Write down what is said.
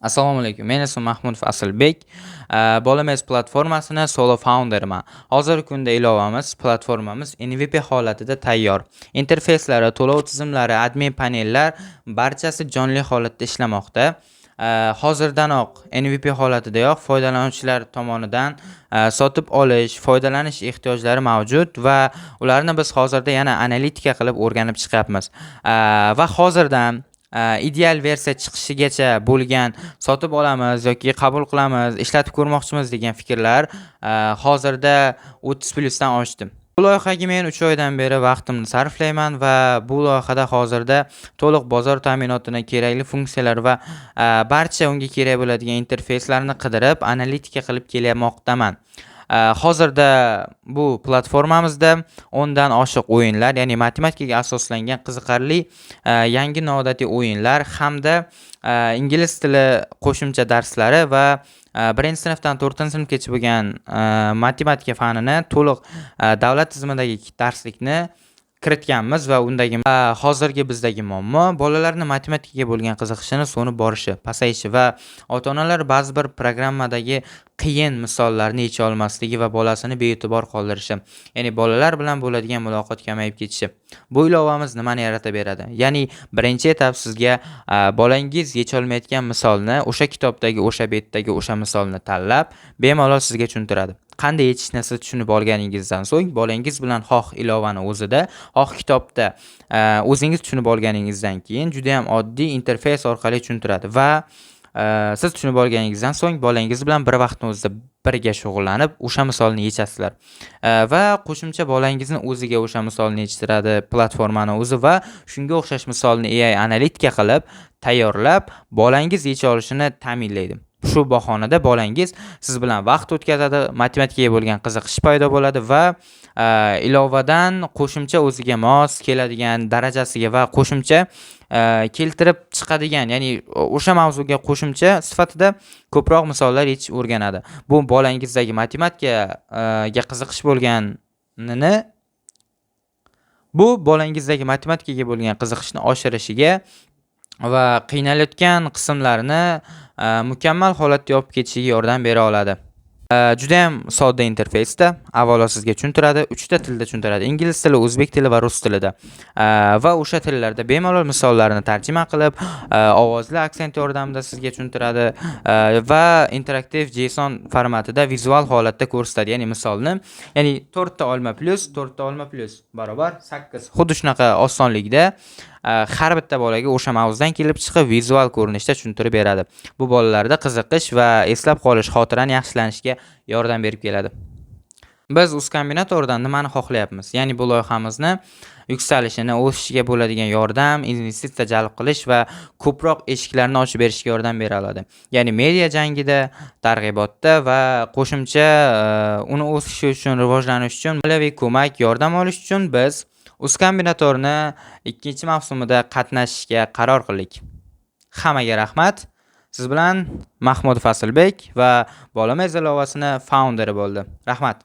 Assalomu alaykum. Men ismim Mahmudov Asilbek. Bolames platformasini solo founderman. Hozirgi kunda ilovamiz, platformamiz MVP holatida tayyor. Interfeyslari, to'lov tizimlari, admin panellar barchasi jonli holatda ishlamoqda. Hozirdanoq MVP holatidayoq foydalanuvchilar tomonidan sotib olish, foydalanish ehtiyojlari mavjud va ularni biz hozirda yana analitika qilib o'rganib chiqyapmiz. Va hozirdan ideal versiya chiqishigacha bo'lgan sotib olamiz yoki qabul qilamiz, ishlatib ko'rmoqchimiz degan fikrlar hozirda 30+ dan oshdi. Bu loyihaga men 3 oydan beri vaqtimni sarflayman va bu loyihada hozirda to'liq bozor ta'minotini, kerakli funksiyalar va barcha unga kerak bo'ladigan interfeyslarni qidirib, analitika qilib kelmoqdaman. Hozirda bu platformamizda 10 dan oshiq o'yinlar, ya'ni matematikaga asoslangan qiziqarli yangi noodatiy o'yinlar hamda ingliz tili qo'shimcha darslari va 1-sinfdan 4-sinfgacha bo'lgan matematika fanini to'liq davlat tizimidagi darslikni kiritganmiz va undagi hozirgi bizdagi muammo bolalarning matematikaga bo'lgan qiziqishini so'nib borishi, pasayishi va ota-onalar ba'zi bir programmadagi qiyin misollarni yecha olmasligi va bolasini bee'tibor qoldirishi, ya'ni bolalar bilan bo'ladigan muloqot kamayib ketishi. Bu ilovamiz nimani yaratib beradi? Ya'ni birinchi etap sizga bolangiz yecha olmayotgan misolni, o'sha kitobdagi, o'sha betdagi o'sha misolni tanlab, bemalol sizga tushuntiradi. Qanday yechishni siz tushunib olganingizdan so'ng bolangiz bilan xoh ilovani o'zida, xoh kitobda o'zingiz tushunib olganingizdan keyin juda ham oddiy interfeys orqali tushuntiradi va siz tushunib olganingizdan so'ng bolangiz bilan bir vaqtning o'zida birga shug'ullanib o'sha misolni yechasizlar. Va qo'shimcha bolangizni o'ziga o'sha misolni yechtiradi platformani o'zi va shunga o'xshash misolni AI analitika qilib tayyorlab bolangiz yecha olishini ta'minlaydi. Shu bahonada bolangiz siz bilan vaqt o'tkazadi, matematikaga bo'lgan qiziqish paydo bo'ladi va ilovadan qo'shimcha o'ziga mos keladigan darajasiga va qo'shimcha keltirib chiqadigan, ya'ni o'sha mavzuga qo'shimcha sifatida ko'proq misollar yechish o'rganadi. Bu bolangizdagi matematikaga qiziqish bo'lganini matematikaga bo'lgan qiziqishni oshirishiga va qiynalayotgan qismlarini mukammal holatda yopib ketishiga yordam bera oladi. Juda ham sodda interfeysda, avvalo sizga tushuntiradi, 3 ta tilda tushuntiradi. Ingliz tili, o'zbek tili va rus tilida. Va o'sha tillarda bemalol misollarni tarjima qilib, ovozli aksent yordamida sizga tushuntiradi va interaktiv JSON formatida vizual holatda ko'rsatadi. Ya'ni misolni, ya'ni 4 ta olma plus 4 ta olma plus barobar 8. Xuddi shunaqa osonlikda har bitta bolaga o'sha mavzudan kelib chiqib vizual ko'rinishda tushuntirib beradi. Bu bolalarda qiziqish va eslab qolish, xotirani yaxshilanishiga yordam berib keladi. Biz Uzkombinatordan nimani xohlayapmiz? Ya'ni bu loyihamizni yuksalishini, o'sishiga bo'ladigan yordam, investitsiya jalb qilish va ko'proq eshiklarni ochib berishga yordam bera oladi. Ya'ni media jangida, targ'ibotda va qo'shimcha uni o'sishi uchun, rivojlanishi uchun moliyaviy ko'mak, yordam olish uchun biz Uzkombinatorni 2-mavsumida qatnashishga qaror qildik. Hammaga rahmat. Siz bilan Mahmudov Asilbek va Bolames ilovasini founderi bo'ldi. Rahmat.